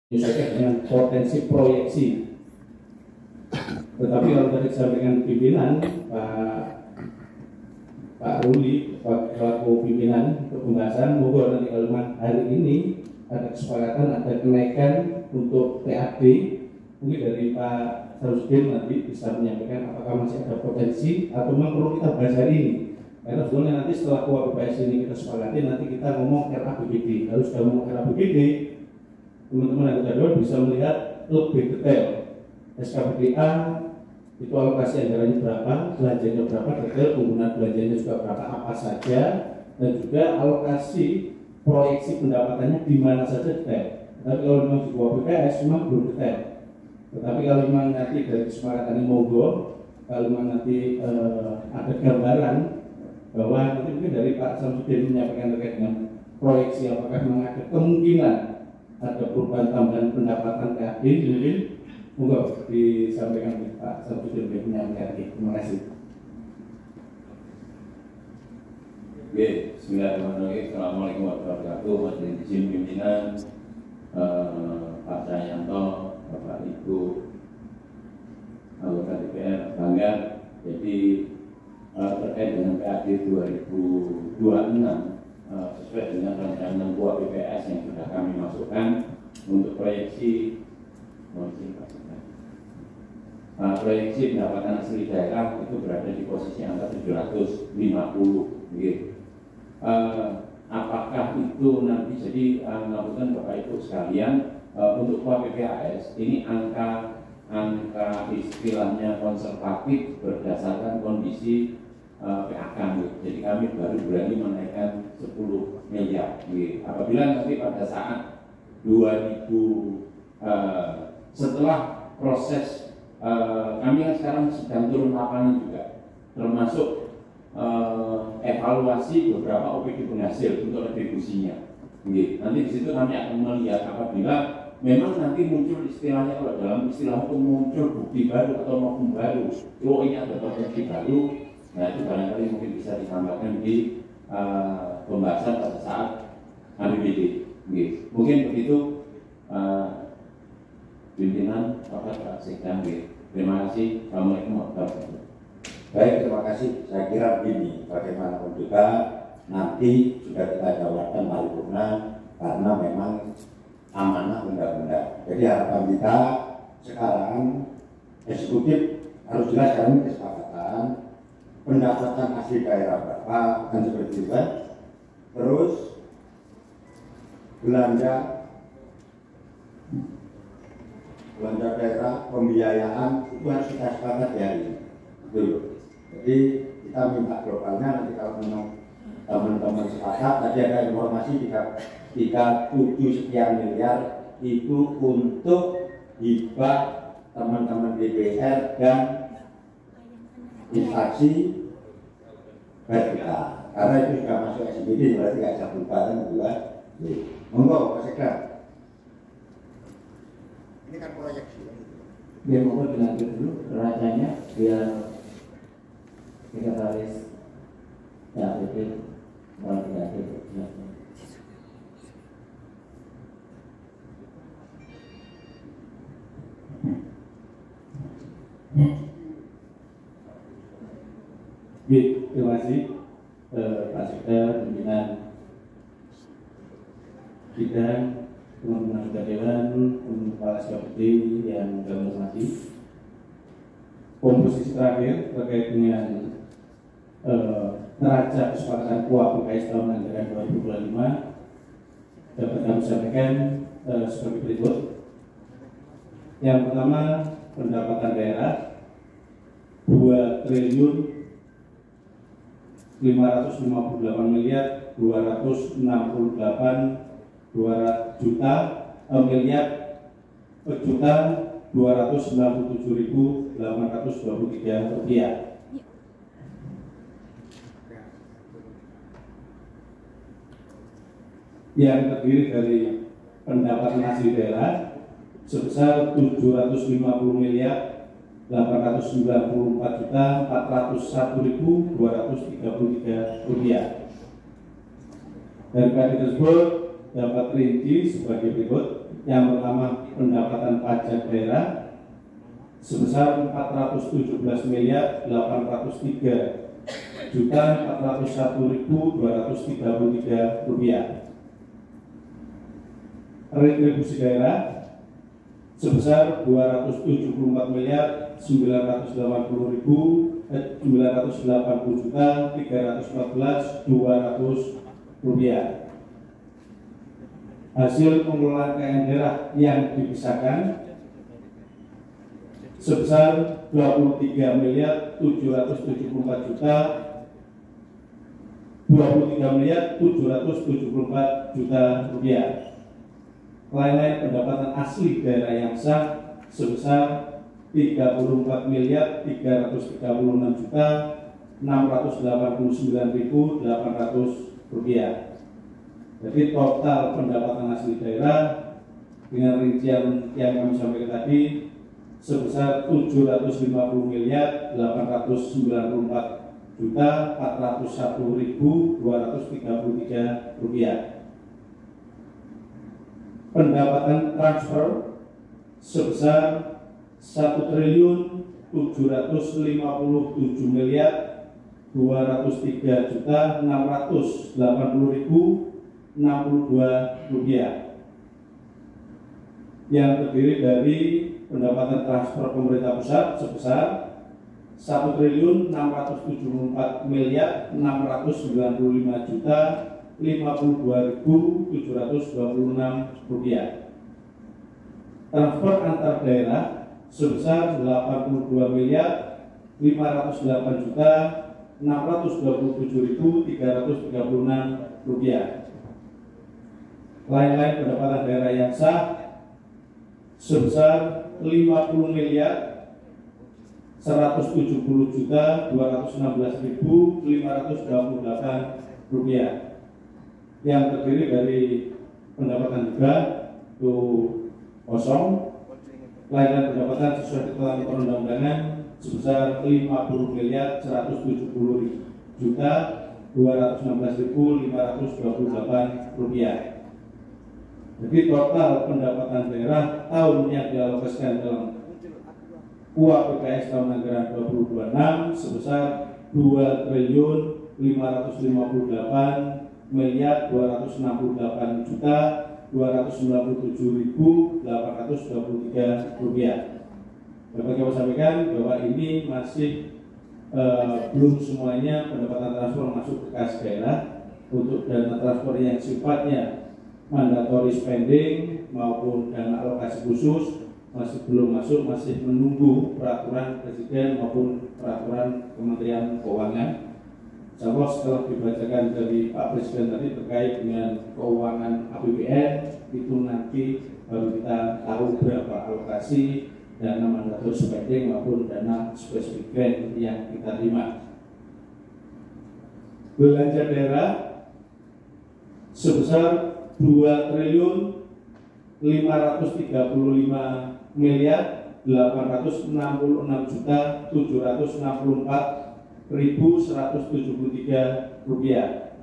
menyesuaikan dengan potensi proyeksi. Tetapi kalau tadi disampaikan pimpinan Pak Ruli, selaku pimpinan untuk pembahasan, mohon nanti kalau hari ini ada kesepakatan, ada kenaikan untuk PAD, mungkin dari Pak Sarusdin nanti bisa menyampaikan apakah masih ada potensi atau memang perlu kita bahas hari ini. Karena sebenarnya nanti setelah KUHP ini kita sepakati, nanti kita ngomong RAPBD. Kalau sudah ngomong RAPBD, teman-teman yang kedua bisa melihat lebih detail SKPDA itu alokasi anggarannya berapa, belanjanya berapa, detail penggunaan belanjanya juga berapa, apa saja, dan juga alokasi proyeksi pendapatannya di mana saja detail. Tapi kalau memang di bawah BPS memang belum detail. Tetapi kalau memang nanti dari kesepakatan ini monggo, kalau memang nanti ada gambaran bahwa nanti mungkin dari Pak Samsudin menyampaikan terkait dengan proyeksi apakah memang ada kemungkinan ada perubahan tambahan pendapatan PAD, mungkin monggo disampaikan oleh Pak Samsudin menyampaikan. Terima kasih. Oke, bismillahirrahmanirrahim. Assalamualaikum warahmatullahi wabarakatuh. Majelis izin pimpinan, Pak Cahyanto, Bapak Ibu anggota DPR, bangga. Jadi terkait dengan PAD 2026 sesuai dengan rancangan KUA BPS yang sudah kami masukkan untuk proyeksi pendapatan asli daerah itu berada di posisi angka 750 gitu. Apakah itu nanti jadi melakukan Bapak Ibu sekalian untuk KUA BPS ini angka istilahnya konservatif berdasarkan kondisi PAK gitu. Jadi kami baru berani menaikkan 10 miliar gitu. Apabila nanti pada saat 2000 setelah proses kami kan sekarang sedang turun lapangan juga, termasuk evaluasi beberapa OPD penghasil untuk retribusinya. Gitu. Nanti di situ kami akan melihat apabila memang nanti muncul istilahnya, kalau dalam istilah itu muncul bukti baru atau maupun baru, oh ini ada potensi baru, nah itu barangkali mungkin bisa ditambahkan di pembahasan pada saat APBD. Gitu. Mungkin begitu pimpinan Pak Sekda. Terima kasih. Assalamualaikum warahmatullahi wabarakatuh. Baik, terima kasih. Saya kira begini, bagaimanapun juga nanti sudah kita jawabkan paripurna karena memang amanah undang-undang. Jadi harapan kita sekarang eksekutif harus jelas dalam kesepakatan pendapatan asli daerah berapa akan seperti itu kan. Terus belanja daerah pembiayaan itu harus kita sepakati hari ini. Betul. Jadi kita minta globalnya nanti kalau memang teman-teman sepakat, tadi ada informasi 37 sekian miliar itu untuk hibah teman-teman DPR dan instansi vertikal. Karena itu sudah masuk SBD, berarti nggak bisa berubah kan juga. Monggo, Pak Sekda. Ini kan proyeksi. Biar monggo dilanjut dulu racanya biar sekretaris PAPD mulai dilanjut. Terima kasih Pak Sekda, pimpinan bidang, teman-teman anggota dewan, kepala SKPD yang kami hormati. Komposisi terakhir terkait dengan neraca kesepakatan KUA BPS tahun anggaran 2025 dapat kami sampaikan sebagai berikut. Yang pertama, pendapatan daerah 2 triliun 558 miliar 268 juta 297.823 rupiah. Yang terdiri dari pendapatan asli daerah sebesar 750 miliar 894.401.233 rupiah. Dari PAD tersebut dapat rinci sebagai berikut. Yang pertama, pendapatan pajak daerah sebesar 417.803.401.233 rupiah. Retribusi daerah sebesar 270.980.314 rupiah. Hasil pengelolaan kekayaan daerah yang dipisahkan sebesar 23.774 rupiah. Lain-lain pendapatan asli daerah yang sah sebesar 34.336.689.800 rupiah. Jadi total pendapatan asli daerah dengan rincian yang kami sampaikan tadi sebesar 754.401.233 rupiah. Pendapatan transfer sebesar 1.253.680.062 rupiah, yang terdiri dari pendapatan transfer pemerintah pusat sebesar 1.495.652.052.726 rupiah. Transfer antar daerah sebesar 82.508.627.336 rupiah. Lain-lain pendapatan daerah yang sah sebesar 50.170.216.528 rupiah, yang terdiri dari pendapatan juga itu kosong, layanan pendapatan sesuai ketentuan perundang-undangan sebesar 50.170.216.528 rupiah. Jadi total pendapatan daerah tahun yang dialokasikan dalam UAPKS tahun anggaran 2026 sebesar 2.568.297.823 rupiah. Dapat kami sampaikan bahwa ini masih belum semuanya pendapatan transfer masuk ke kas daerah. Untuk dana transfer yang sifatnya mandatory spending maupun dana alokasi khusus masih belum masuk, masih menunggu peraturan Presiden maupun peraturan Kementerian Keuangan. Insyaallah setelah dibacakan dari Pak Presiden tadi terkait dengan keuangan APBN, itu nanti baru kita tahu berapa alokasi dana mandatory spending maupun dana specific grant yang kita terima. Belanja daerah sebesar 2.536.864.163 rupiah.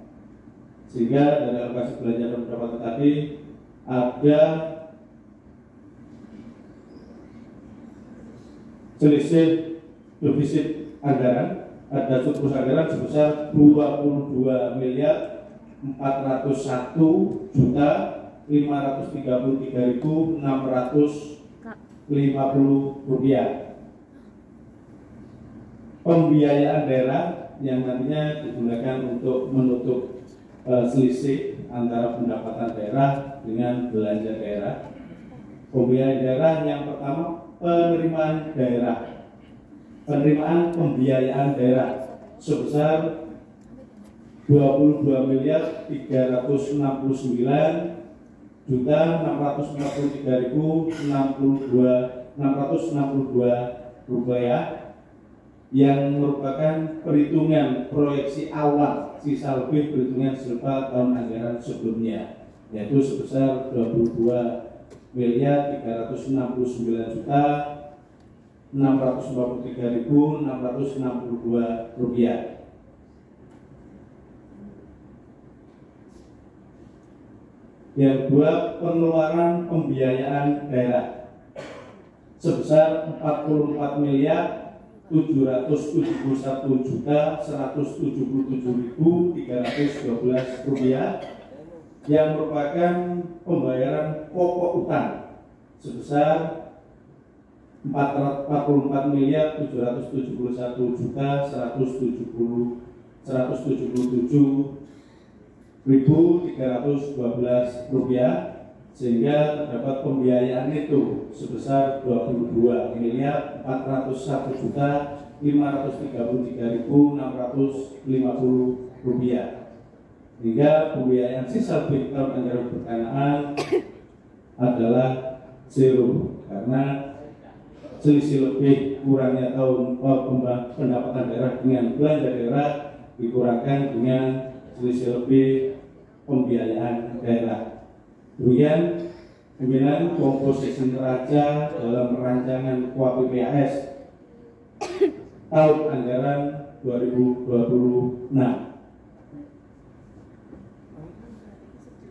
Sehingga dari alokasi belanja dan pendapatan tadi ada selisih defisit anggaran, ada surplus anggaran sebesar 22.401.533.650 rupiah. Pembiayaan daerah yang nantinya digunakan untuk menutup selisih antara pendapatan daerah dengan belanja daerah. Pembiayaan daerah yang pertama, penerimaan daerah. Penerimaan pembiayaan daerah sebesar 22.653.662 rupiah, yang merupakan perhitungan proyeksi awal sisa lebih perhitungan serta tahun anggaran sebelumnya, yaitu sebesar 22.369.643.662 rupiah. Yang kedua, pengeluaran pembiayaan daerah sebesar 44.171.177.312 rupiah yang merupakan pembayaran pokok utang sebesar 44.177.177.312 rupiah, sehingga terdapat pembiayaan itu sebesar 22.401.533.650 rupiah. Hingga pembiayaan sisa lebih tahun anggaran berkenaan adalah zero, karena selisih lebih kurangnya tahun pendapatan daerah dengan belanja daerah dikurangkan dengan selisih lebih pembiayaan daerah. Kemudian pimpinan komposisi neraca dalam rancangan KUAPPAS tahun anggaran 2026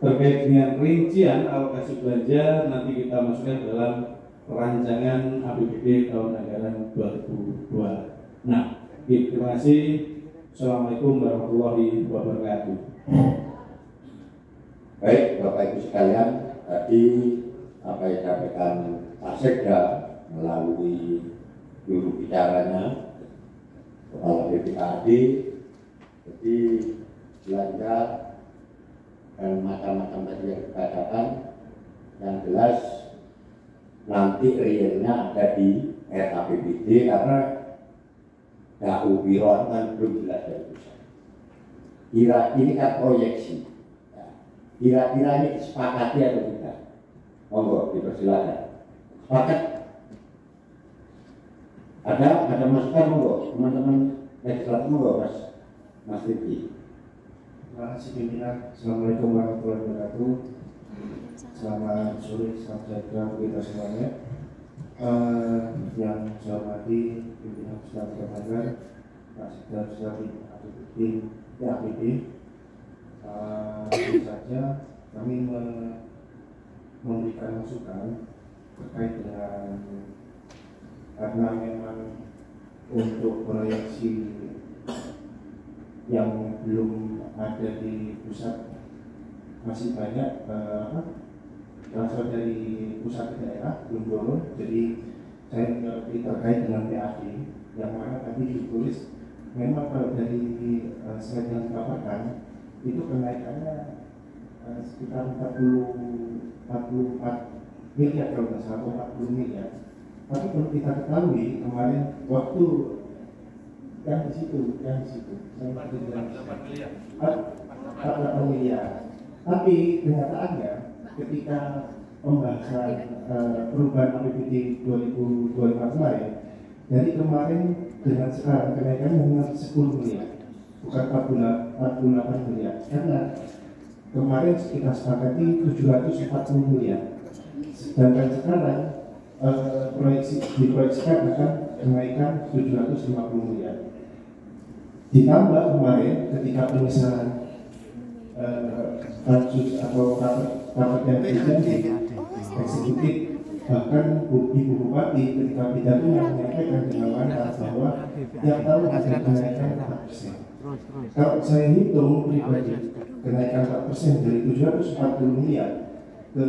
terkait dengan rincian alokasi belanja nanti kita masukkan dalam rancangan APBD tahun anggaran 2026. Terima kasih. Assalamualaikum warahmatullahi wabarakatuh. Baik, Bapak Ibu sekalian, tadi apa yang disampaikan Pak Sekda melalui juru bicaranya, Kepala BPKD, jadi belanja dan macam-macam tadi yang dikatakan, yang jelas nanti realnya ada di RAPBD karena DAU Biron kan belum jelas dari pusat. Ini kan proyeksi. Kira-kira ini sepakati atau tidak? Monggo, dipersilakan. Sepakat? Ada masukan monggo, teman-teman legislatif monggo, Mas Riki. Terima kasih pimpinan. Assalamualaikum warahmatullahi wabarakatuh. Selamat sore, selamat sejahtera kita semuanya. Yang saya hormati pimpinan Pusat Kebanyakan, Pak Sekda Pusat APBD. Tentu saja kami memberikan masukan terkait dengan karena memang untuk proyeksi yang belum ada di pusat masih banyak transfer dari pusat ke daerah belum turun, jadi saya mengerti terkait dengan PAD yang mana tadi ditulis memang kalau dari slide yang dipaparkan itu kenaikannya sekitar 44 miliar kalau tidak salah, 40 miliar. Tapi perlu kita ketahui kemarin waktu yang di situ, saya 48 miliar. 48 miliar. Tapi kenyataannya ketika pembahasan perubahan APBD 2024 kemarin, dari kemarin dengan sekarang kenaikan hanya 10 miliar, bukan 48 miliar. Karena kemarin kita sepakati 740 miliar, sedangkan sekarang diproyeksikan akan kenaikan 750 miliar. Ditambah kemarin ketika pengesahan pansus atau rapat yang terjadi eksekutif, bahkan Ibu Bupati ketika pidato menyampaikan dengan lantang bahwa tiap tahun ada kenaikan 4%. Kalau saya hitung pribadi kenaikan 4% dari 740 miliar ke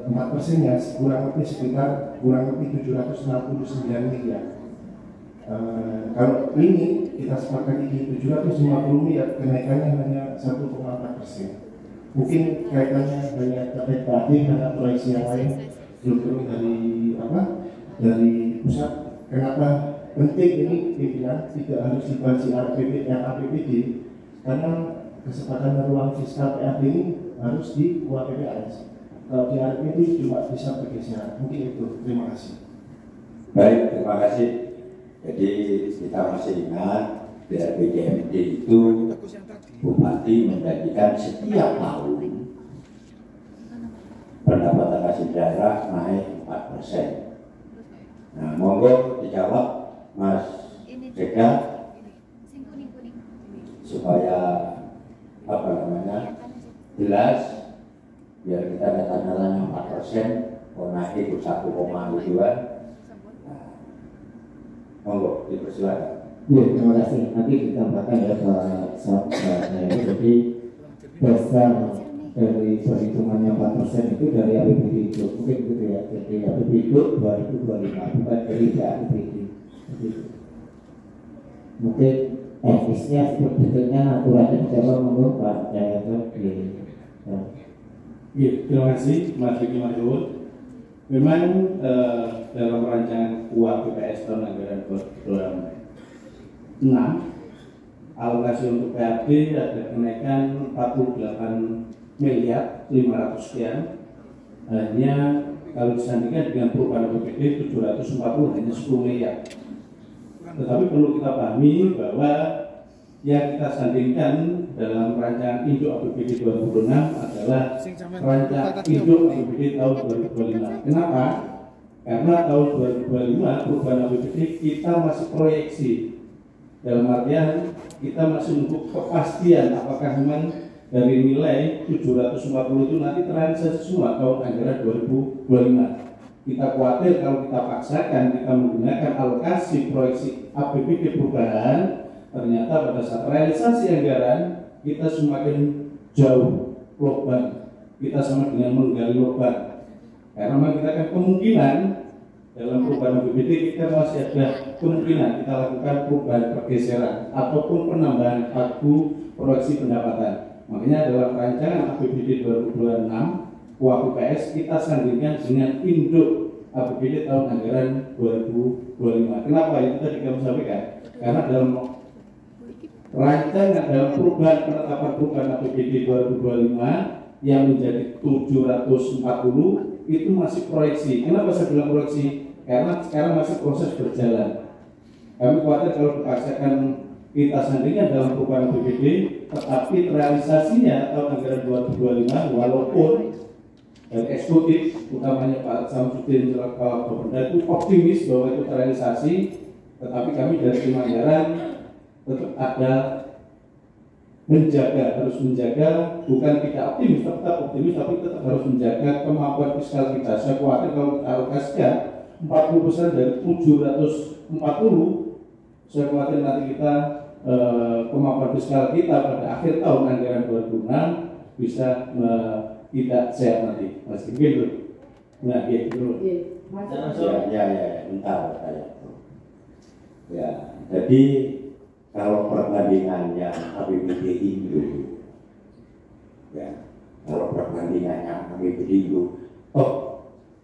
4%-nya kurang lebih 769 miliar. Kalau ini kita sepakati di 750 miliar, kenaikannya hanya 1,4%. Mungkin kaitannya hanya terkait PAD karena proyeksi yang lain belum turun dari pusat. Kenapa penting ini pimpinan tidak harus dibahas di APBD karena kesepakatan ruang fiskal PAD ini harus di KUAPPAS. Kalau di APBD cuma bisa bergeser. Mungkin itu. Terima kasih. Baik, terima kasih. Jadi kita masih ingat di RPJMD itu Bupati menjanjikan setiap tahun pendapatan kasih daerah naik 4%. Nah, monggo dijawab Mas Sekda supaya jelas biar kita katakanlah 4%, kalau naik itu 1,2 an. Monggo, dipersilakan. Ya, terima kasih. Nanti ditambahkan ya Pak Sabda. Jadi dasar dari perhitungannya 4% itu dari APBD itu, mungkin gitu ya. Jadi APBD itu 2025, bukan dari APBD. Mungkin teknisnya, detailnya, aturannya bisa mengubah. Ya, ya, terima kasih Mas Riki Mahmud. Memang dalam rancangan UAP BPS tahun anggaran 2026 alokasi untuk PAD ada kenaikan 48 miliar 500 sekian, hanya kalau disandingkan dengan perubahan APBD 740 hanya 10 miliar. Tetapi perlu kita pahami bahwa yang kita sandingkan dalam rancangan induk APBD 2026 adalah rancangan induk APBD tahun 2025. Kenapa? Karena tahun 2025 perubahan APBD kita masih proyeksi. Dalam artian kita masih menunggu kepastian apakah memang dari nilai 740 itu nanti terrealisasi semua tahun anggaran 2025. Kita khawatir kalau kita paksakan kita menggunakan alokasi proyeksi APBD perubahan, ternyata pada saat realisasi anggaran kita semakin jauh lubang, kita sama dengan menggali lubang. Karena memang kita akan kemungkinan dalam perubahan APBD kita masih ada kemungkinan kita lakukan perubahan pergeseran ataupun penambahan pagu proyeksi pendapatan. Makanya dalam rancangan APBD 2026 UAPBS kita sandingkan dengan induk APBD tahun anggaran 2025. Kenapa itu tadi kami sampaikan? Karena dalam rancangan dalam penetapan perubahan APBD 2025 yang menjadi 740 itu masih proyeksi. Kenapa saya bilang proyeksi? Karena sekarang masih proses berjalan. Kami khawatir kalau dipaksakan kita sandingkan dalam perubahan APBD, tetapi realisasinya tahun anggaran 2025 walaupun dari eksekutif, utamanya Pak Samsudin Kepala Bapenda itu optimis bahwa itu terrealisasi, tetapi kami dari tim anggaran tetap ada harus menjaga, bukan tidak optimis, tetap optimis, tapi tetap harus menjaga kemampuan fiskal kita. Saya khawatir kalau kita alokasikan 40% dari 740, saya khawatir nanti kita kemampuan fiskal kita pada akhir tahun anggaran 2026 bisa tidak sehat nanti, masih begitu. Nah, gitu. Ya, bentar saya. Ya, jadi kalau perbandingannya APBD Indo, ya, kalau perbandingannya APBD Indo,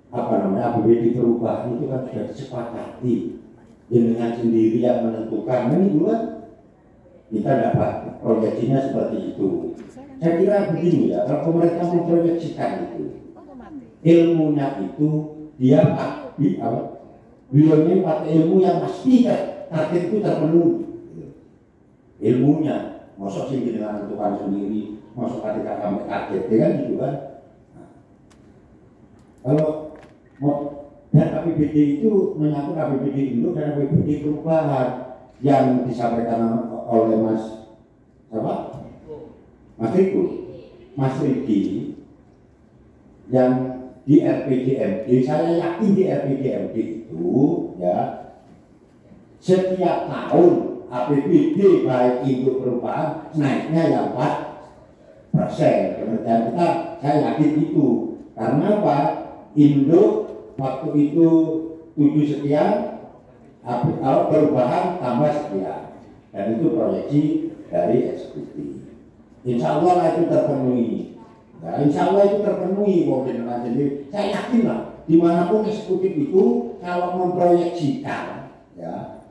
APBD perubahan itu kan sudah disepakati dengan sendiri yang menentukan. Ini juga kita dapat proyeksinya seperti itu. Saya kira begini ya, kalau pemerintah memproyeksikan itu, ilmunya itu dia beliaunya pakai ilmu yang pasti target itu terpenuhi. Ilmunya, masuk sih dengan menentukan sendiri, masuk ketika sampai target, kan gitu kan. Nah, kalau dan APBD itu menyangkut APBD Indo dan APBD perubahan yang disampaikan oleh Mas Riki yang di RPJMD, saya yakin di RPJMD itu ya setiap tahun APBD baik Indo perubahan naiknya yang 4%. Pengertian kita saya yakin itu karena apa? Indo waktu itu 7 sekian, perubahan tambah sekian, dan itu proyeksi dari eksekutif. Insya Allah itu terpenuhi. Nah, insya Allah itu terpenuhi. Jadi saya yakin lah, dimanapun eksekutif itu kalau memproyeksikan, ya,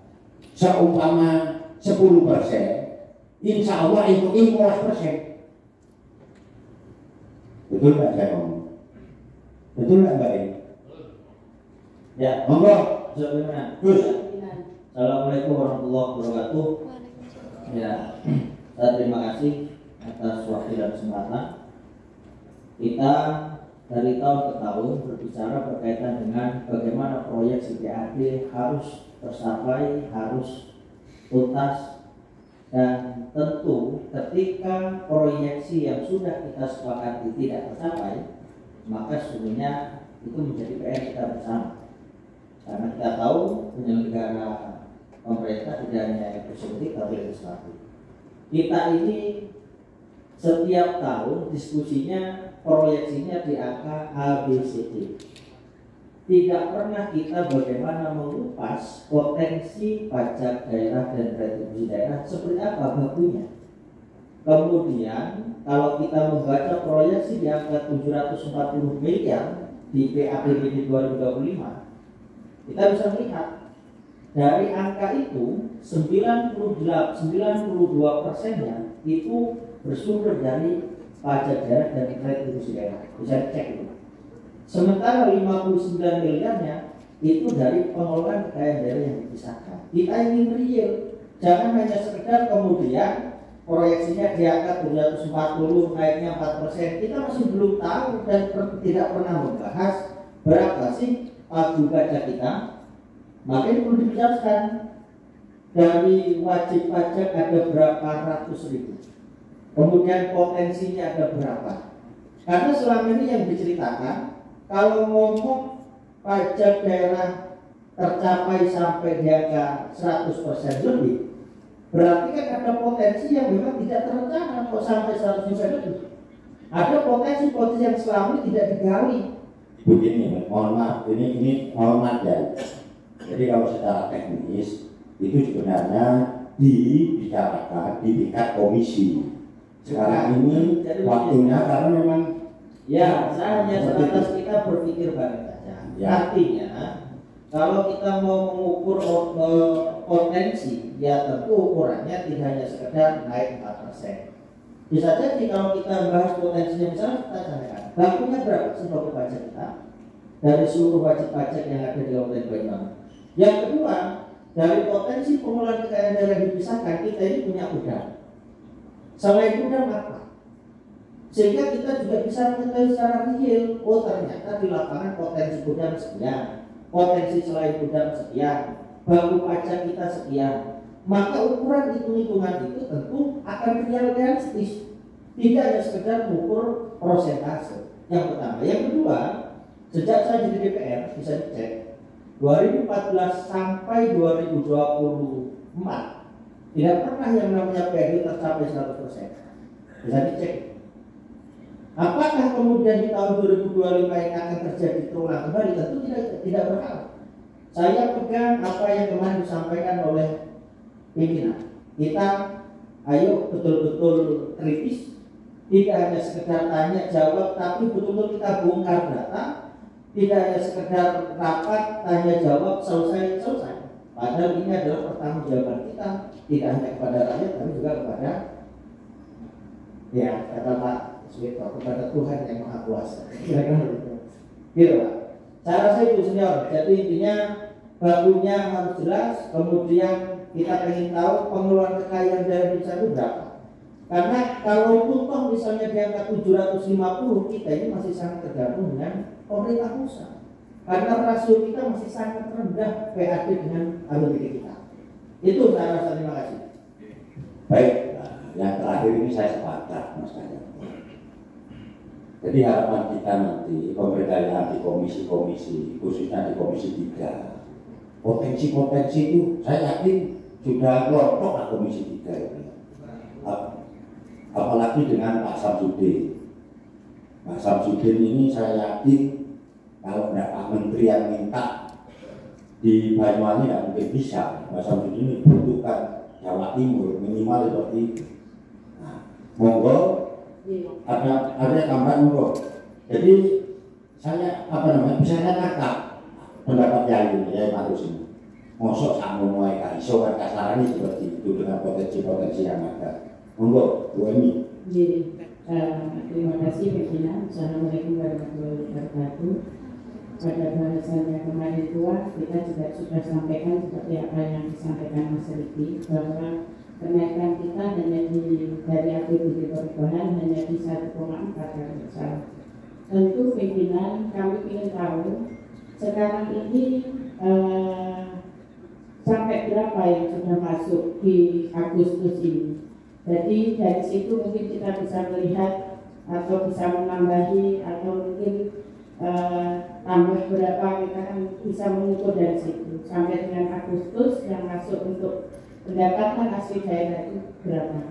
seumpama 10%, insya Allah itu 15%. Betul nggak saya ngomong? Betul nggak Mbak ini? Ya, monggo. Gus. Assalamualaikum warahmatullahi wabarakatuh. Ya, terima kasih atas waktu dan kesempatan. Kita dari tahun ke tahun berbicara berkaitan dengan bagaimana proyek PAD harus tercapai, harus tuntas, dan tentu ketika proyeksi yang sudah kita sepakati tidak tercapai, maka sesungguhnya itu menjadi PR kita bersama. Karena kita tahu penyelenggara pemerintah tidak hanya eksekutif tapi legislatif. Kita ini setiap tahun diskusinya, proyeksinya di angka ABCD. Tidak pernah kita bagaimana mengupas potensi pajak daerah dan retribusi daerah seperti apa bakunya. Kemudian kalau kita membaca proyeksi di angka 740 miliar di PAPBD 2025, kita bisa melihat dari angka itu 92%-nya itu bersumber dari pajak daerah dan retribusi daerah. Bisa dicek itu. Sementara 59 miliarnya itu dari pengelolaan kekayaan daerah yang dipisahkan. Kita ingin real, jangan hanya sekedar kemudian proyeksinya di angka 740 naiknya 4%. Kita masih belum tahu dan tidak pernah membahas berapa sih pagu pajak kita. Maka ini perlu dijelaskan. Dari wajib pajak ada berapa ratus ribu, kemudian potensinya ada berapa. Karena selama ini yang diceritakan, kalau ngomong pajak daerah tercapai sampai di angka 100% lebih, berarti kan ada potensi yang memang tidak terencana kok sampai 100% lebih. Ada potensi-potensi yang selama ini tidak digali. Begini, mohon maaf, ini mohon maaf ya. Jadi kalau secara teknis itu sebenarnya dibicarakan di tingkat komisi. Sekarang ini waktunya karena memang ya saya hanya sebatas kita berpikir bareng saja. Ya. Artinya kalau kita mau mengukur potensi, ya tentu ukurannya tidak hanya sekedar naik 4%. Bisa jadi kalau kita bahas potensinya misalnya kita sampaikan, bakunya berapa sih baku pajak kita dari seluruh wajib pajak yang ada di Kabupaten Banyuwangi. Yang kedua, dari potensi pengelolaan kekayaan daerah yang dipisahkan, kita ini punya udang. Selain udang apa? Sehingga kita juga bisa mengetahui secara real, oh ternyata di lapangan potensi udang sekian, potensi selain udang sekian, baku pajak kita sekian. Maka ukuran hitung-hitungan itu tentu akan realistis, tidak hanya sekedar mengukur persentase. Yang pertama, yang kedua, sejak saya jadi DPR bisa dicek 2014 sampai 2024 tidak pernah yang namanya PRI tercapai 100%. Bisa dicek. Apakah kemudian di tahun 2025 ini akan terjadi terulang kembali? Tentu tidak berharap. Saya pegang apa yang kemarin disampaikan oleh pimpinan. Kita ayo betul-betul kritis, tidak hanya sekedar tanya jawab, tapi betul-betul kita bongkar data. Tidak hanya sekedar rapat, tanya jawab, selesai. Padahal ini adalah pertanggungjawaban kita, tidak hanya kepada rakyat, tapi juga kepada, ya kata Pak Suwito, kepada Tuhan yang Maha Kuasa. Kira-kira gitu Pak. Saya rasa itu senior. Jadi intinya bakunya harus jelas, kemudian kita ingin tahu pengeluaran kekayaan dari desa itu berapa. Karena kalau toh misalnya di angka 750, kita ini masih sangat tergantung dengan pemerintah pusat. Karena rasio kita masih sangat rendah PAD dengan APBD kita. Itu saya rasa. Terima kasih. Baik, yang terakhir ini saya sepakat Mas Kaya. Jadi harapan kita nanti pemberdayaan di komisi-komisi, khususnya di komisi 3, potensi-potensi itu saya yakin sudah kelompok lah komisi 3 ini. Apalagi dengan Pak Samsudin. Pak Samsudin ini saya yakin kalau tidak Pak Menteri yang minta di Banyuwangi tidak mungkin bisa. Pak Samsudin ini butuhkan Jawa Timur minimal seperti itu. Nah, monggo ada tambahan monggo. Jadi saya bisa nangkap pendapat Yai Marus ini. Mosok sama mulai kaiso kan kasarnya seperti itu dengan potensi-potensi yang ada. Monggo, Bu Emi. Jadi, terima kasih pimpinan. Assalamualaikum warahmatullahi wabarakatuh. Pada bahasannya kemarin tua, kita juga sudah sampaikan seperti apa yang disampaikan Mas Riki, bahwa kenaikan kita hanya dari APBD perubahan hanya di 1,4 besar. Tentu pimpinan kami ingin tahu sekarang ini sampai berapa yang sudah masuk di Agustus ini. Jadi dari situ mungkin kita bisa melihat atau bisa menambahi atau mungkin tambah berapa, kita kan bisa mengukur dari situ sampai dengan Agustus yang masuk untuk pendapatan asli daerah itu berapa.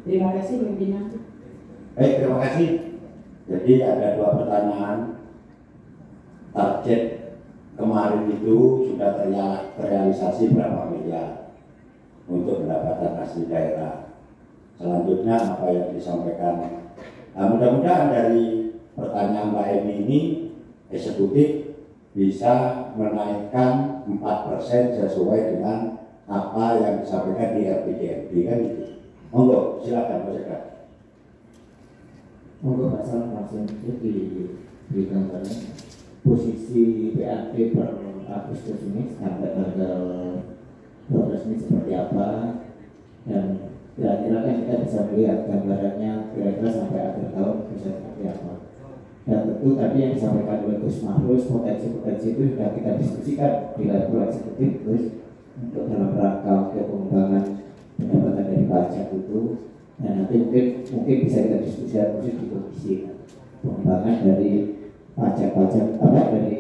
Terima kasih pimpinan. Baik, terima kasih. Jadi ada 2 pertanyaan. Target kemarin itu sudah terrealisasi berapa miliar untuk pendapatan asli daerah. Selanjutnya apa yang disampaikan, mudah-mudahan dari pertanyaan Mbak Emi ini eksekutif bisa menaikkan 4% sesuai dengan apa yang disampaikan di RPJMD kan itu. Monggo, silakan Pak Sekar. Monggo Pak Salam langsung diberikan posisi PAD per Agustus ini sampai tanggal 12 ini seperti apa, dan kira-kira kan kita bisa melihat gambarannya kira-kira sampai akhir tahun bisa seperti apa. Dan tentu tadi yang disampaikan oleh Gus Mahrus, potensi-potensi itu sudah kita diskusikan di level eksekutif terus untuk dalam rangka untuk pengembangan pendapatan dari pajak itu. Dan nanti mungkin bisa kita diskusikan di komisi pengembangan dari pajak-pajak dari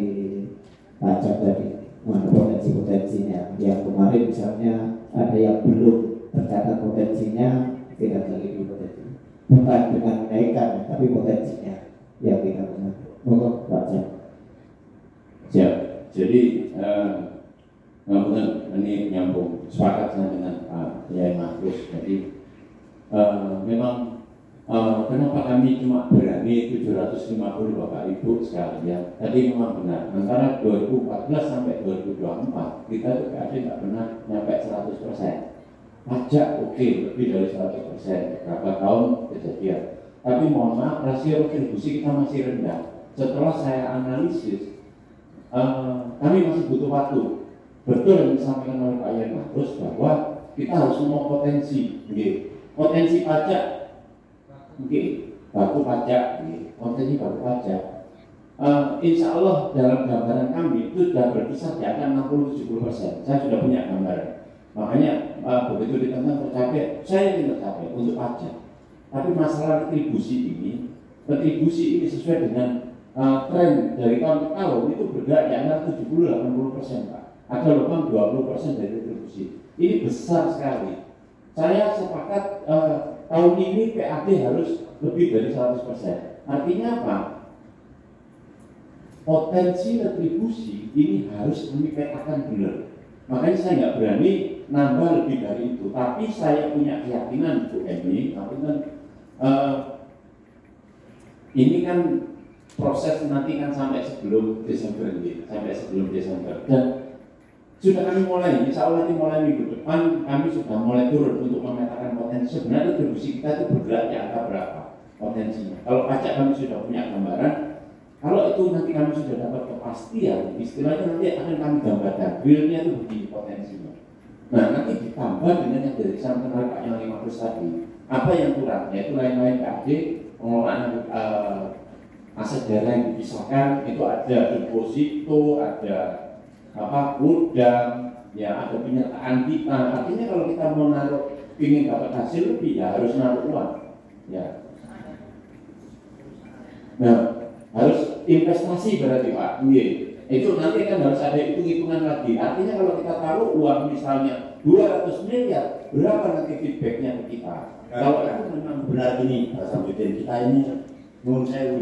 pajak tadi, mana potensi-potensinya. Yang kemarin misalnya ada yang belum tercatat potensinya, kita lagi potensi bukan dengan menaikkan tapi potensinya yang kita punya. Monggo pajak. Siap. Jadi ini nyambung sepakat dengan Pak Yai Mahrus. Jadi memang kenapa kami cuma berani 750 Bapak Ibu sekalian. Tadi memang benar, antara 2014 sampai 2024 kita itu nggak pernah nyampe 100%. Pajak oke, lebih dari 100%, berapa tahun kejadian. Tapi mohon maaf, rasio retribusi kita masih rendah. Setelah saya analisis, kami masih butuh waktu. Betul yang disampaikan oleh Pak Yai Mahrus bahwa kita harus semua potensi, potensi pajak, baku pajak, potensi baku pajak. Insya Allah dalam gambaran kami itu sudah berkisar di angka 60-70%. Saya sudah punya gambaran. Makanya begitu ditentang tercapai, saya ingin tercapai untuk pajak. Tapi masalah retribusi ini sesuai dengan tren dari tahun ke tahun itu bergerak di angka 70-80%, Pak. Ada lebih 20% dari retribusi. Ini besar sekali. Saya sepakat tahun ini PAD harus lebih dari 100%. Artinya apa? Potensi retribusi ini harus kami petakan benar. Makanya saya nggak berani nambah lebih dari itu. Tapi saya punya keyakinan Bu Emi, ini kan proses nanti kan sampai sebelum Desember ini, dan sudah kami mulai, insya Allah nanti mulai minggu depan kami sudah mulai turun untuk memetakan potensi. Sebenarnya retribusi kita itu bergerak di angka berapa potensinya. Kalau pajak kami sudah punya gambaran, kalau itu nanti kami sudah dapat kepastian, istilahnya nanti akan kami gambarkan realnya itu begini potensinya. Nah nanti ditambah dengan yang dari sampaikan oleh Pak Yai Mahrus tadi, apa yang kurang, yaitu lain-lain PAD, pengelolaan aset daerah yang dipisahkan, itu ada deposito, ada gudang, ya ada penyertaan kita. Artinya kalau kita mau naruh, ingin dapat hasil lebih, ya harus naruh uang, ya. Nah, harus investasi berarti Pak. Itu nanti kan harus ada hitung-hitungan lagi. Artinya kalau kita taruh uang misalnya 200 miliar, berapa nanti feedbacknya ke kita? Kalau itu memang benar ini Pak Samsudin, kita ini menurut saya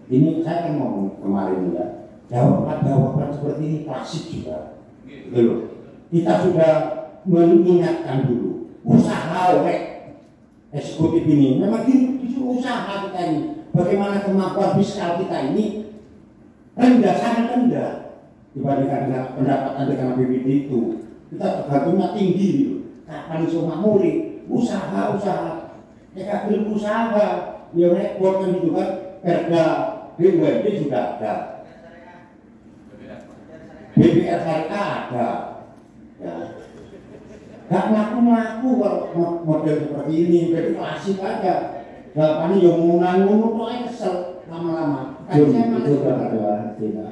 ini saya kan ngomong kemarin ya, jawaban seperti ini klasik juga. Betul. Kita sudah mengingatkan dulu usaha eksekutif ini memang disuruh usaha kita ini. Bagaimana kemampuan fiskal kita ini rendah, sangat rendah dibandingkan dengan pendapatan dengan APBD itu. Kita tergantungnya tinggi gitu. Kapan iso makmuri? Usaha. Ya belum usaha, ya repot kan gitu kan. Perda BUMD juga ada, BPR syariah ada. Ya. Gak ngaku-ngaku kalau model seperti ini, jadi klasik aja. Jawabannya yang ngomong-ngomong kok kesel lama-lama. Itu kan ada tidak.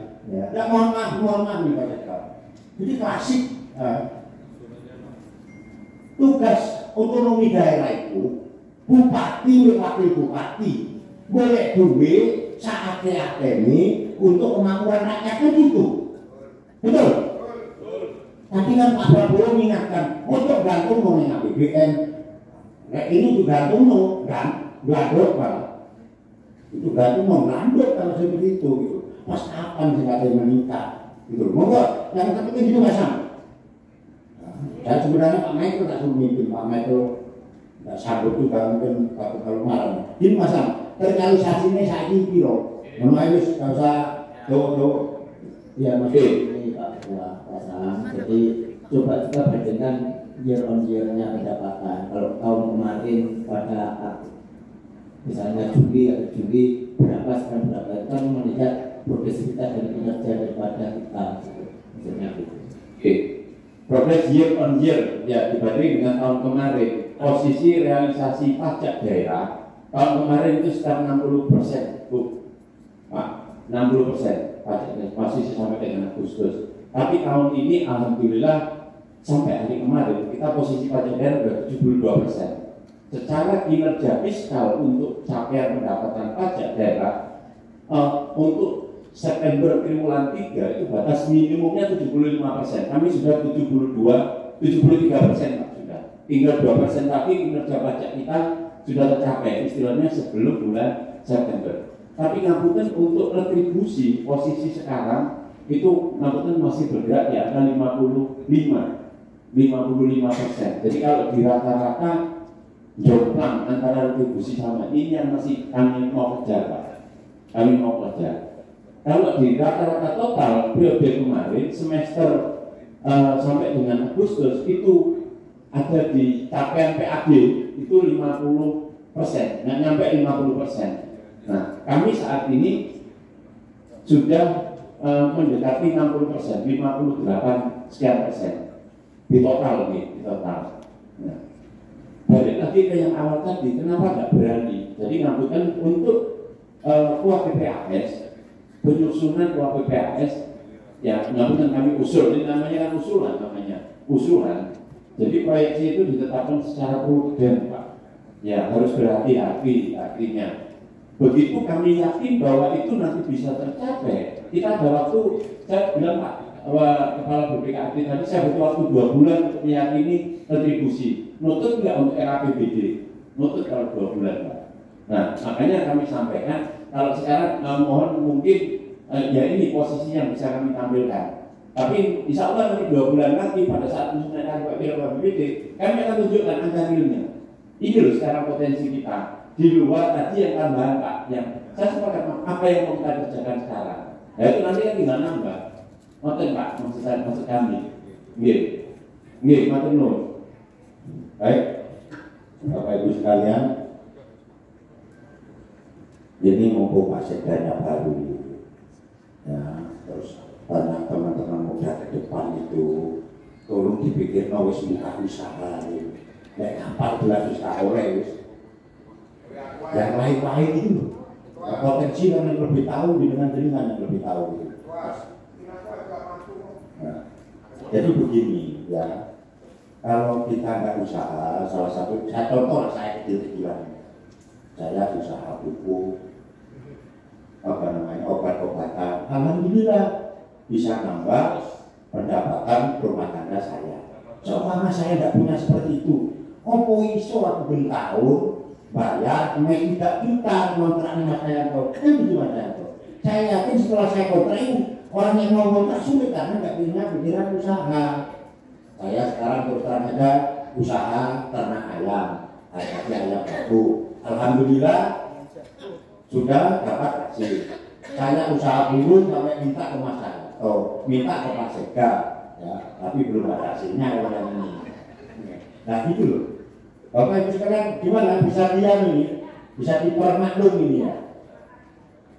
Ya mohon maaf nih Pak Jeka. Jadi klasik. Tugas otonomi daerah itu bupati, wakil bupati, boleh duit saatnya ini untuk kemakmuran rakyat kan gitu. Betul? Tadi kan Pak Prabowo mengingatkan, untuk gantung mau nih APBN, nah ini juga gantung mau gandok Pak. Itu gantung mau landuk kalau seperti itu gitu. Pas kapan sih katanya meningkat gitu. Monggo yang terpenting gitu Mas Sam. Dan sebenarnya Pak Michael tak suruh mimpin, Pak Michael nggak sanggup juga mungkin kalau marah. Ini Mas Sam, terrealisasinya saya ini piro. Menurut saya nggak usah do. Ya Mas, ini Pak Sam. Jadi coba kita bandingkan year on year-nya pendapatan. Kalau tahun kemarin pada misalnya Juli berapa sekarang berapa, itu kan melihat progresivitas dari kinerja daripada kita, misalnya gitu. Oke. Progres year on year ya dibanding dengan tahun kemarin, posisi realisasi pajak daerah tahun kemarin itu sekitar 60%, Bu. Pak, 60% pajaknya masih sampai dengan Agustus. Tapi tahun ini alhamdulillah sampai hari kemarin kita posisi pajak daerah sudah 72%. Secara kinerja fiskal untuk capaian pendapatan pajak daerah untuk September triwulan 3 itu batas minimumnya 75%. Kami sudah 73% Pak sudah. Tinggal 2% lagi kinerja pajak kita sudah tercapai, istilahnya sebelum bulan September. Tapi ngapunten untuk retribusi posisi sekarang itu ngapunten masih bergerak di angka 55%. Jadi kalau di rata-rata jomplang antara retribusi sama ini yang masih kami mau kejar Pak. Kami mau kejar. Kalau di rata-rata total periode kemarin semester sampai dengan Agustus itu ada di capaian PAD itu 50%, nggak nyampe 50%. Nah, kami saat ini sudah mendekati 60%, 58 sekian persen di total nih, di total. Nah, balik lagi ke yang awal tadi, kenapa nggak berani? Jadi ngapunten untuk UAPPAS, penyusunan UAPPAS, ya ngapunten kami usul, ini namanya kan usulan. Jadi proyeksi itu ditetapkan secara prudent Pak. Ya harus berhati-hati artinya. Begitu kami yakin bahwa itu nanti bisa tercapai, kita ada waktu, saya bilang Pak Kepala BPKAD tadi, saya butuh waktu 2 bulan untuk meyakini retribusi. Nutut nggak untuk RAPBD? Nutut kalau 2 bulan Pak. Nah makanya kami sampaikan, kalau sekarang mohon mungkin ya ini posisi yang bisa kami tampilkan. Tapi insya Allah nanti 2 bulan lagi pada saat menyusun RAPBD, kami akan tunjukkan angka realnya. Ini loh sekarang potensi kita. Di luar tadi yang tambahan Pak, yang saya sepakat apa yang mau kita kerjakan sekarang. Nah itu nanti kan tinggal nambah. Maksud Pak, maksud kami. Nggih, matur nuwun. Baik, Bapak Ibu sekalian, ini mumpung Pak Sekdanya baru, ya, terus banyak teman-teman muda ke depan itu, tolong dipikir wis buka usaha, nek kapal belas usaha oleh yang lain-lain itu potensi yang lebih tahu dengan jaringan yang lebih tahu gitu. Nah, jadi begini ya, kalau kita nggak usaha, salah satu saya contoh saya kecil-kecilan, saya usaha buku obat-obatan, alhamdulillah bisa nambah pendapatan rumah tangga saya. Selama saya nggak punya seperti itu, opo iso aku ben tahun bayar, tidak kita kontrak Mas Yanto, kan gitu Mas Yanto. Saya yakin setelah saya kontrak ini, orang yang mau kontrak sulit karena nggak punya pikiran usaha. Saya sekarang terus terang aja usaha ternak ayam, ayam baru. Alhamdulillah sudah dapat hasil. Saya usaha dulu sampai minta ke Mas Yanto, minta ke Pak Sekda, ya, tapi belum ada hasilnya yang ini. Nah gitu loh. Bapak Ibu sekalian, gimana bisa dia ini, bisa dipermaklum ini ya,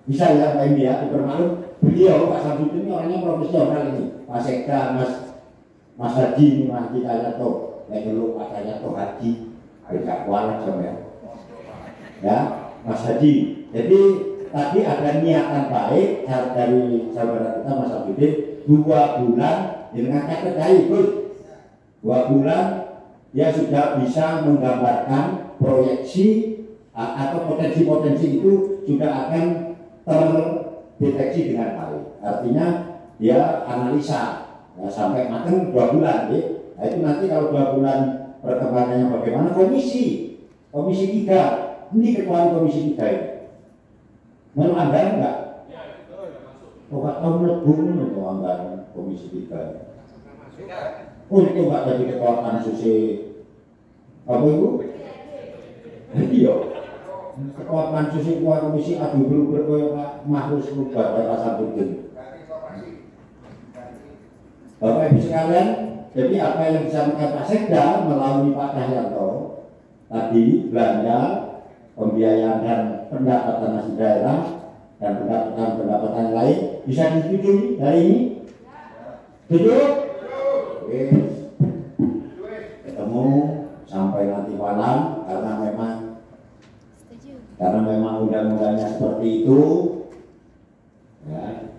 bisa ya Pak Indi ya, dipermaklum. Beliau Pak Samsudin ini orangnya profesional ini, Pak Sekda, Mas Haji ini, Mas Haji Kayato, yang dulu Pak Kayato Haji, beda kualat sama ya, Mas Haji. Jadi tadi ada niatan baik dari saudara kita Mas Samsudin, 2 bulan dengan kata baik, 2 bulan. Dia sudah bisa menggambarkan proyeksi atau potensi-potensi itu juga akan terdeteksi dengan baik. Artinya dia analisa ya, sampai matang 2 bulan ya. Nah, itu nanti kalau 2 bulan perkembangannya bagaimana, komisi 3 ini ketua komisi 3 ini menurut Anda enggak? Oh, Pak tahu lebih itu anggaran komisi 3 untuk enggak jadi ketua pansus apa itu? Iya ketua pansus ketua komisi adu berubah kaya Pak Mahrus Lubar Pak Sabudin. Bapak Ibu sekalian, jadi apa yang disampaikan Pak Sekda melalui Pak Cahyanto tadi, belanja, pembiayaan dan pendapatan asli daerah dan pendapatan lain bisa disetujui hari ini? Setuju? Oke. Ketemu sampai nanti malam karena memang undang-undangnya seperti itu ya.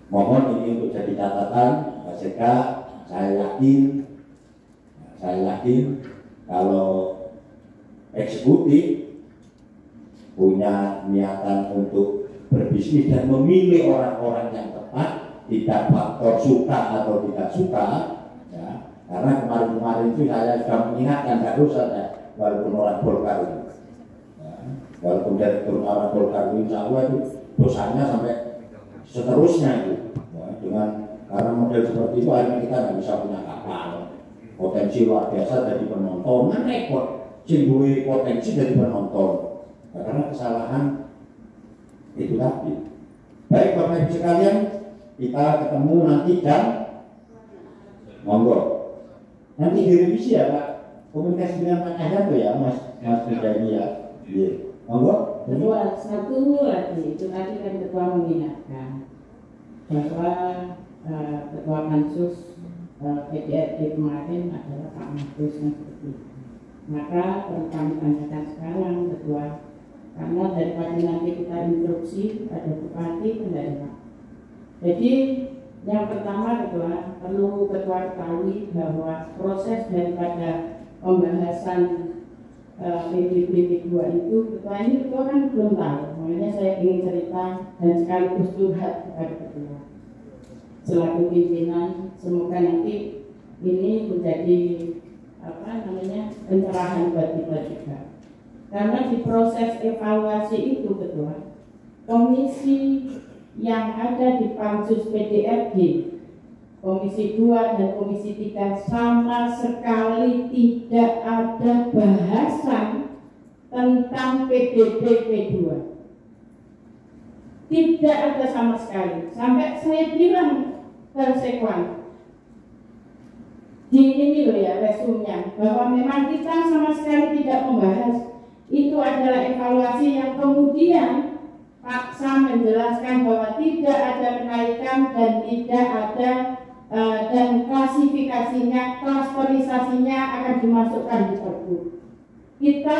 Mohon ini untuk jadi catatan Pak Sekda. Saya yakin kalau eksekutif punya niatan untuk berbisnis dan memilih orang-orang yang tepat, tidak faktor suka atau tidak suka ya. Karena kemarin-kemarin itu saya sudah mengingatkan terus saja, walaupun orang Golkar itu ya, walaupun direktur orang Golkar itu insya Allah itu dosanya sampai seterusnya itu ya, dengan karena model seperti itu akhirnya kita nggak bisa punya kapal, potensi luar biasa jadi penonton, kan repot simboli potensi dari penonton ya, karena kesalahan itu tadi. Baik Bapak Ibu sekalian, kita ketemu nanti jam monggo nanti direvisi ya Pak, komunikasi dengan Pak Cahyanto ya Mas Bidani ya. Iya monggo. Kedua, satu lagi itu tadi kan ketua mengingatkan bahwa ketua pansus PDRD kemarin adalah Pak Mahrus yang seperti itu. Maka perlu kami tanyakan sekarang ketua, karena daripada nanti kita instruksi pada bupati pendaerah. Jadi yang pertama ketua, perlu ketua ketahui bahwa proses daripada pembahasan PDB 2 itu ketua ini ketua kan belum tahu, makanya saya ingin cerita dan sekaligus curhat kepada ketua selaku pimpinan. Semoga nanti ini menjadi pencerahan buat kita juga, karena di proses evaluasi itu ketua, komisi yang ada di pansus PDRD komisi 2 dan komisi 3 sama sekali tidak ada bahasan tentang PDB P2. Tidak ada sama sekali. Sampai saya bilang ke Sekwan di ini loh ya resumnya, bahwa memang kita sama sekali tidak membahas. Itu adalah evaluasi yang kemudian Pak Sam menjelaskan bahwa tidak ada kenaikan dan tidak ada dan klasifikasinya, klasterisasinya akan dimasukkan di Pergub. Kita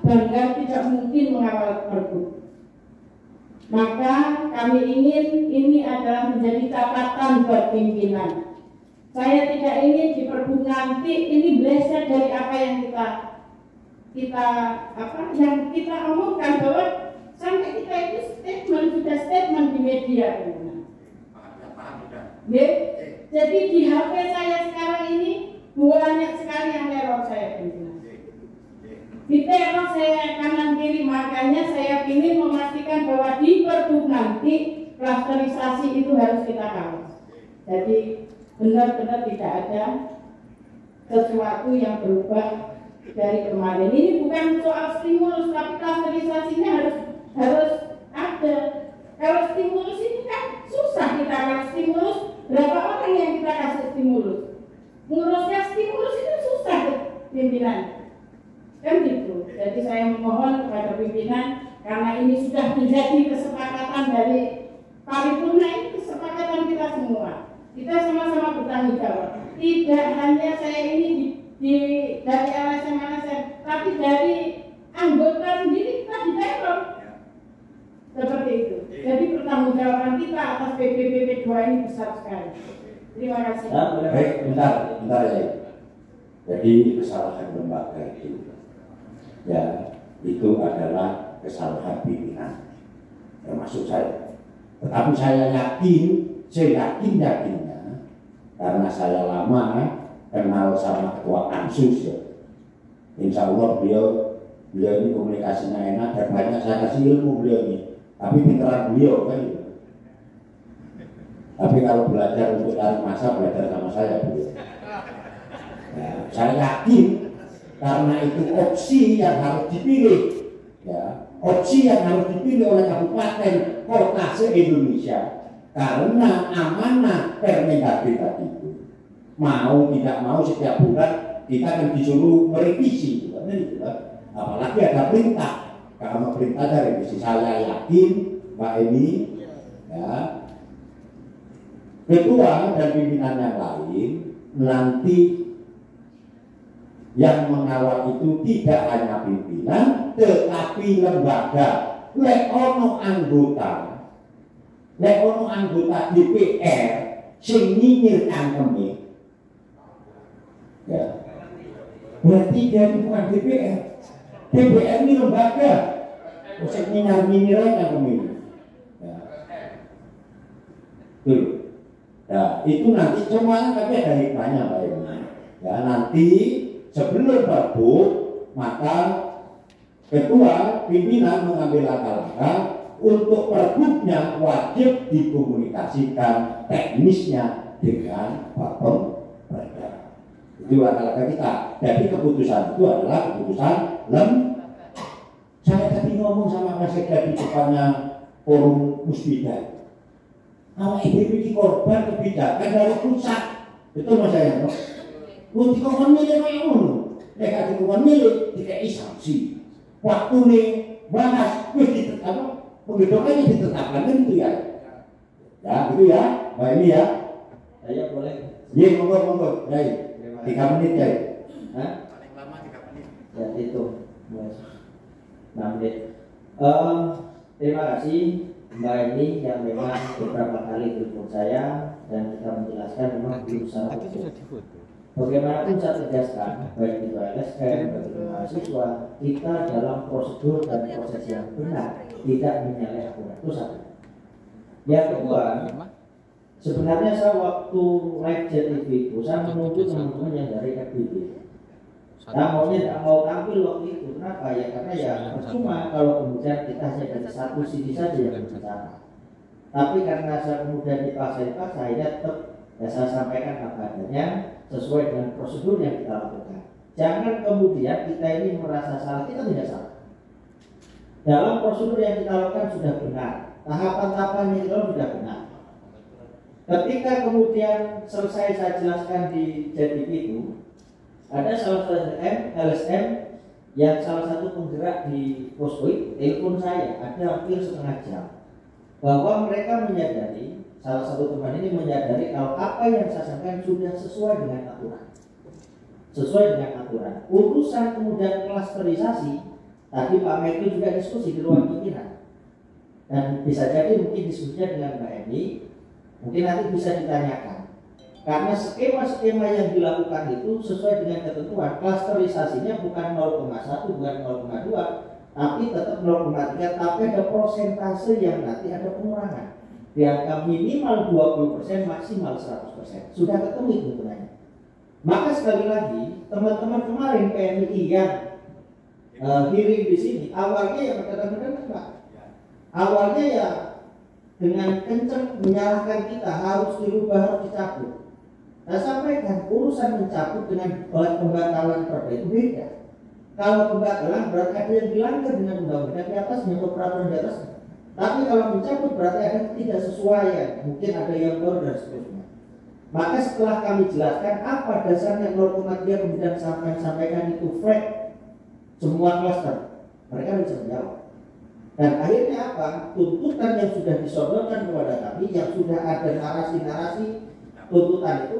bangga tidak mungkin mengawal Pergub. Maka kami ingin ini adalah menjadi catatan buat pimpinan. Saya tidak ingin di Pergub nanti ini bleset dari apa yang kita omongkan, bahwa sampai kita itu statement di media. Jadi di HP saya sekarang ini banyak sekali yang teror saya pimpinan. Di teror saya kanan kiri, makanya saya ingin memastikan bahwa di Pergub nanti klasterisasi itu harus kita kawal. Jadi benar-benar tidak ada sesuatu yang berubah dari kemarin. Ini bukan soal stimulus, tapi klasterisasinya harus ada. Kalau stimulus itu kan susah kita kalau stimulus. Berapa orang yang kita kasih stimulus? Ngurusnya stimulus itu susah pimpinan. Kan gitu. Jadi saya memohon kepada pimpinan, karena ini sudah menjadi kesepakatan dari paripurna, ini kesepakatan kita semua. Kita sama-sama bertanggung jawab. Tidak hanya saya ini dari LSM, tapi dari anggota sendiri kita diteror. Seperti itu. Jadi pertanggungjawaban kita atas PDB 2 ini besar sekali. Terima kasih. Baik, bentar ya. Jadi kesalahan lembaga itu, ya itu adalah kesalahan pimpinan, termasuk saya. Tetapi saya yakinnya, karena saya lama kenal sama ketua Pansus ya. Insya Allah beliau ini komunikasinya enak dan banyak saya kasih ilmu beliau ini. Tapi pinteran beliau kan. Tapi kalau belajar untuk cari masa, belajar sama saya beliau. Ya, saya yakin karena itu opsi yang harus dipilih, ya, opsi yang harus dipilih oleh kabupaten kota se-Indonesia karena amanah Permendagri tadi itu. Mau tidak mau setiap bulan kita akan disuruh merevisi, apalagi ada perintah. Kalau perintah dari revisi, saya yakin Pak Emi, ya, ketua dan pimpinan yang lain nanti yang mengawal itu tidak hanya pimpinan tetapi lembaga. Lek ono anggota DPR sing nyinyir cangkeme, ya, berarti dia bukan DPR. DPR ini lembaga sing nyinyir cangkeme, ya. Tuh. Nah, itu nanti semuanya tapi ada hikmahnya Pak Ibu. Ya, nanti sebelum berbuk, maka ketua pimpinan mengambil langkah-langkah untuk perbuknya wajib dikomunikasikan teknisnya dengan Pak Pemda. Itu langkah-langkah kita. Jadi keputusan itu adalah keputusan Saya tadi ngomong sama Mas Sekda di depannya forum Musbida. Awak ini korban kebijakan dari pusat. Betul Mas Ayano? Lu dikongkon milih kayak ngono. Nek dikongkon milih dikai sanksi. Waktu nih bahas wis ditetapkan, penggedokannya ditetapkan kan itu ya. Ya, itu ya. Mbak ini ya. Saya boleh. Iya, monggo. Ya, 3 menit ya. Hah? Paling lama 3 menit. Ya, itu. 6 menit. Terima kasih Mbak Eni yang memang beberapa kali telepon saya dan kita menjelaskan memang berusaha untuk bagaimanapun saya tegaskan baik itu LSM, baik itu mahasiswa, kita dalam prosedur dan proses yang benar, tidak menyalahi aturan. Itu satu. Yang kedua, sebenarnya saya waktu live chat TV itu saya menunggu teman-teman yang dari FBB. Nah, maunya tidak mau tampil waktu itu. Kenapa? Ya karena ya percuma kalau kemudian kita hanya dari satu sisi saja yang berbicara. Tapi karena saya kemudian dipaksa, saya tetap saya sampaikan apa adanya sesuai dengan prosedur yang kita lakukan. Jangan kemudian kita ini merasa salah, kita tidak salah. Dalam prosedur yang kita lakukan sudah benar, tahapan-tahapan yang kita lakukan sudah benar. Ketika kemudian selesai saya jelaskan di JTV itu, ada salah satu LSM yang salah satu penggerak di posko itu telepon saya, ada hampir setengah jam, bahwa mereka menyadari, salah satu teman ini menyadari kalau apa yang saya sampaikan sudah sesuai dengan aturan. Sesuai dengan aturan. Urusan kemudian klasterisasi, tadi Pak Metri juga diskusi di ruang pimpinan. Dan bisa jadi mungkin diskusinya dengan Mbak Eni, mungkin nanti bisa ditanyakan. Karena skema-skema yang dilakukan itu sesuai dengan ketentuan. Klasterisasinya bukan 0,1, bukan 0,2, tapi tetap 0,3, tapi ada prosentase yang nanti ada pengurangan. Di angka minimal 20%, maksimal 100%. Sudah ketemu hitungannya. Maka sekali lagi, teman-teman kemarin PMI yang hearing di sini, awalnya ya kadang-kadang Pak. Awalnya ya dengan kencang menyalahkan kita harus dirubah, harus dicabut. Saya sampaikan urusan mencabut dengan pembatalan perda itu beda. Kalau pembatalan berarti ada yang dilanggar dengan undang-undang di atasnya atau peraturan di atasnya. Tapi kalau mencabut berarti ada ketidaksesuaian, mungkin ada yang baru dan seterusnya. Maka setelah kami jelaskan apa dasarnya 0,3 kemudian sampaikan itu flat semua klaster, mereka bisa menjawab. Dan akhirnya apa? Tuntutan yang sudah disodorkan kepada kami, yang sudah ada narasi-narasi tuntutan itu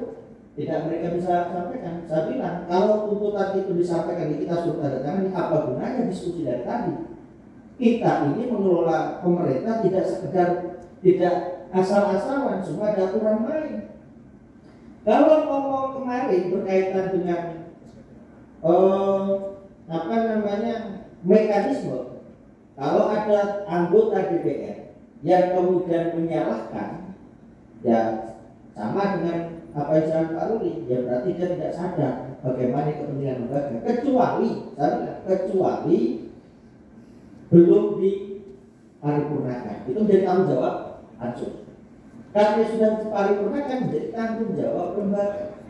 tidak mereka bisa sampaikan. Saya bilang kalau tuntutan itu disampaikan kita suruh tanda tangan, apa gunanya diskusi dari tadi? Kita ini mengelola pemerintah tidak sekedar tidak asal-asalan, semua ada aturan main. Kalau ngomong kemarin berkaitan dengan mekanisme kalau ada anggota DPR yang kemudian menyalahkan, ya sama dengan apa yang disampaikan Pak Ruli, ya berarti dia tidak sadar bagaimana kepentingan lembaga, kecuali belum diparipurnakan. Itu menjadi tanggung jawab pansus. Karena sudah diparipurnakan menjadi tanggung jawab lembaga.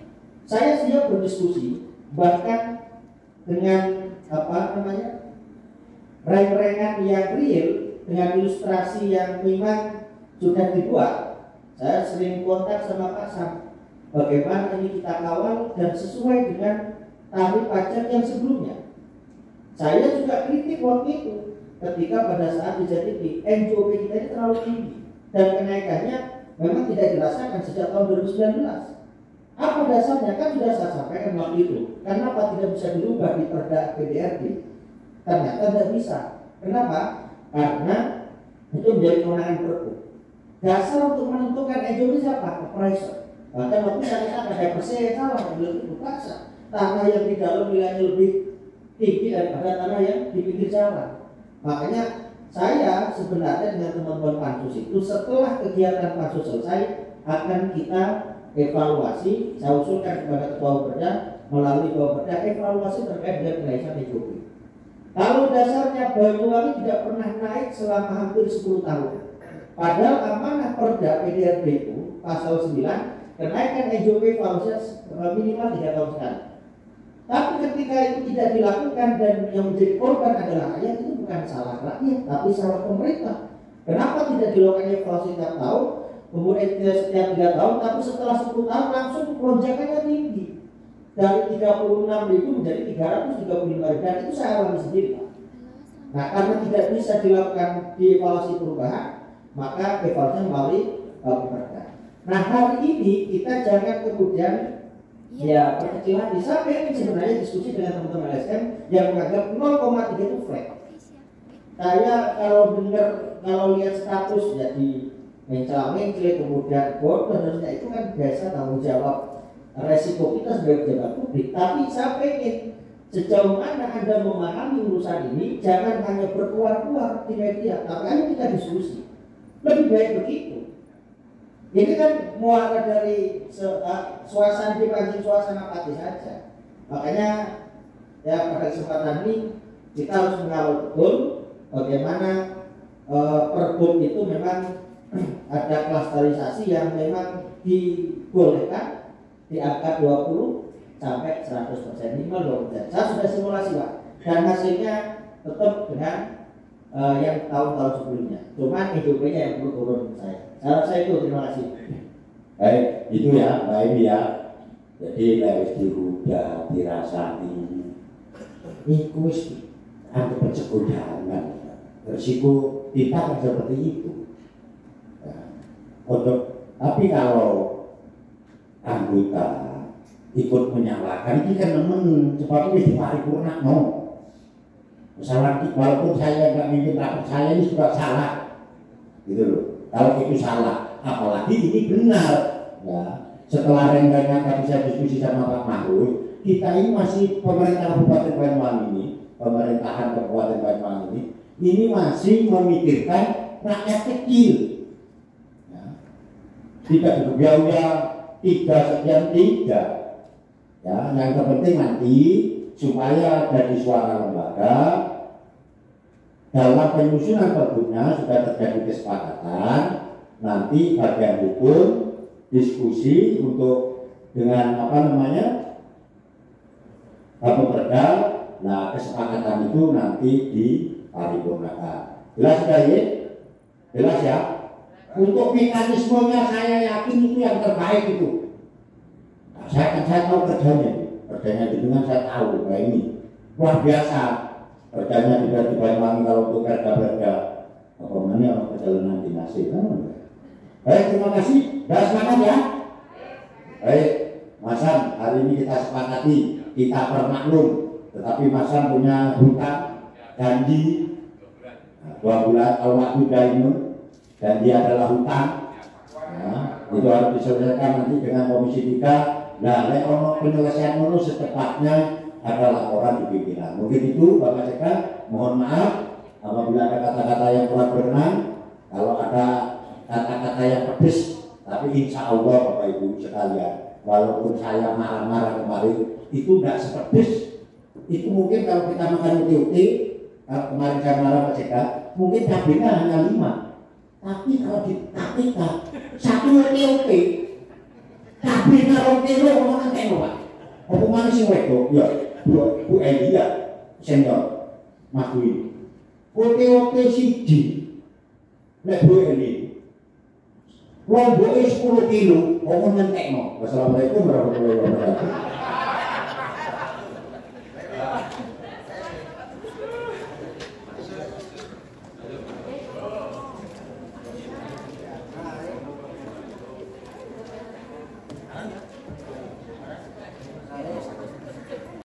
Saya siap berdiskusi bahkan dengan reng-rengan yang real, dengan ilustrasi yang memang sudah dibuat. Saya sering kontak sama Pak Sam, bagaimana ini kita kawal dan sesuai dengan tarif pajak yang sebelumnya. Saya juga kritik waktu itu ketika pada saat dijadikan NJOP kita ini terlalu tinggi dan kenaikannya memang tidak dirasakan sejak tahun 2019. Apa dasarnya? Kan sudah saya sampaikan waktu itu. Kenapa tidak bisa dirubah di Perda PDRT? Ternyata tidak bisa. Kenapa? Karena itu menjadi kewenangan Perpu. Dasar untuk menentukan NJOP siapa? Appraiser. Bahkan waktu saya ada persen salah, lebih terpaksa. Tanah yang di dalam nilainya lebih tinggi daripada tanah yang di pinggir jalan. Makanya saya sebenarnya dengan teman-teman pansus itu setelah kegiatan pansus selesai akan kita evaluasi. Saya usulkan kepada Ketua Perda melalui Ketua Perda evaluasi terkait dengan kenaikan NJOP. Kalau dasarnya Banyuwangi tidak pernah naik selama hampir 10 tahun. Padahal amanah Perda PDRT itu pasal 9 kenaikan NJOP evaluasinya minimal 3 tahun sekali. Tapi ketika itu tidak dilakukan dan yang menjadi korban adalah rakyat, itu bukan salah rakyat, tapi salah pemerintah. Kenapa tidak dilakukan evaluasi setiap tahun, kemudian setiap 3 tahun, tapi setelah 10 tahun langsung lonjakannya tinggi. Dari 36.000 menjadi 335.000, dan itu saya alami sendiri, Pak. Nah, karena tidak bisa dilakukan di evaluasi perubahan, maka evaluasi melalui Perda. Nah, hari ini kita jangan kemudian perkecil hati. Saya ingin sebenarnya diskusi dengan teman-teman LSM yang menganggap 0,3 itu flat. Saya kalau lihat status jadi mencela-mencela kemudian bodoh, itu kan biasa tanggung jawab resiko kita sebagai pejabat publik. Tapi saya ingin sejauh mana Anda memahami urusan ini, jangan hanya berkuar-kuar di media, tapi ayo kita diskusi. Lebih baik begitu. Ini kan muara dari suasana dipancing suasana hati saja. Makanya ya pada kesempatan ini kita harus mengawal betul bagaimana Pergub itu memang ada klasterisasi yang memang dibolehkan di angka 20 sampai 100%, minimal 20%. Saya sudah simulasi, Pak, dan hasilnya tetap dengan yang tahun-tahun sebelumnya. Cuman NJOP-nya yang perlu turun saya. Saya rasa itu, terima kasih. Baik, itu ya, Mbak Emi ya. Jadi lewis dirubah, dirasani. Iku wis anggap pencegahan. Risiko kita kan seperti itu. Tapi kalau anggota ikut menyalahkan, ini kan nemen cepat ini diparipurna no. Salah, walaupun saya nggak mimpin rapat, saya ini juga salah, gitu loh. Kalau itu salah, apalagi ini benar. Ya, setelah renggangan tadi saya diskusi sama Pak Mahfud, kita ini masih pemerintah Kabupaten Banyuwangi ini, pemerintahan Kabupaten Banyuwangi ini masih memikirkan rakyat kecil. Ya. Tidak berbiaya 3 sekian 3. Ya, yang terpenting nanti supaya dari suara lembaga dalam penyusunan Pergubnya sudah terjadi kesepakatan, nanti bagian hukum diskusi untuk dengan Perda. Nah, kesepakatan itu nanti diparipurnakan. Jelas sudah ya? Jelas ya? Untuk mekanismenya saya yakin itu yang terbaik itu. Nah, saya tahu kerjanya dengan saya tahu, nah ini luar biasa kerjanya tidak di Banyuwangi kalau untuk kerja-kerja apa namanya perjalanan dinasti. Baik, terima kasih. Sudah semangat ya. Baik, Mas Sam, hari ini kita sepakati, kita permaklum, tetapi Mas Sam punya hutang janji 2 bulan kalau waktu daimun, dan dia adalah hutang. Nah, itu harus diselesaikan nanti dengan Komisi 3. Nah, penyelesaian menurut secepatnya adalah laporan di pimpinan. Mungkin itu Bapak Sekda. mohon maaf apabila ada kata-kata yang kurang berkenan, kalau ada kata-kata yang pedes, tapi insya Allah Bapak Ibu sekalian, walaupun saya marah-marah kemarin, itu tidak sepedes. Itu mungkin kalau kita makan uti-uti, kalau kemarin saya marah Pak Jeka, mungkin cabenya hanya 5. Tapi kalau di KPK, 1 uti-uti, cabenya 2 kilo, ngomong tengok Pak. Apa mana sih wedok? Ya, Bu Elia, senior, Mas Dwi. Uti-uti siji, nek Bu Elia. Lomboknya 10 kilo, ngomong tengok. Wassalamualaikum warahmatullahi wabarakatuh.